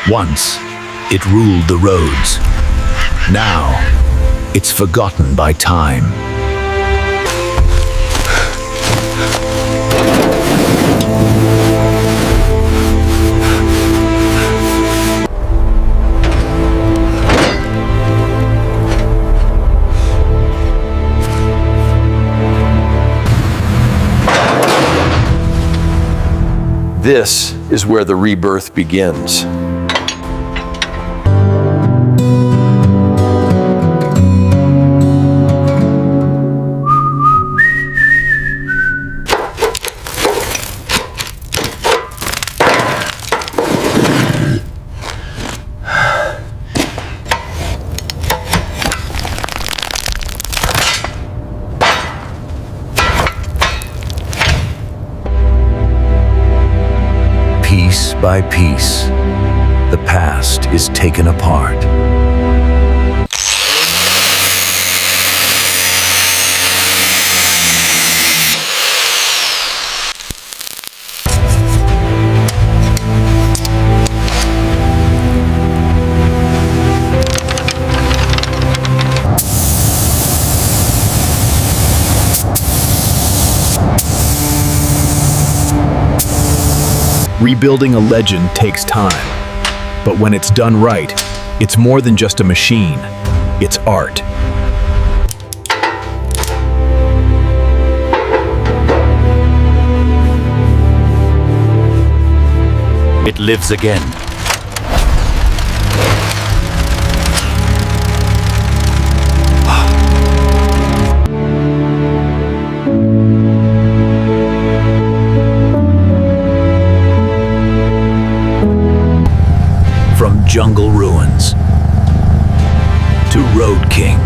Once, it ruled the roads. Now, it's forgotten by time. This is where the rebirth begins. Piece by piece, the past is taken apart. Rebuilding a legend takes time, but when it's done right, it's more than just a machine, it's art. It lives again. From jungle ruins to Road King.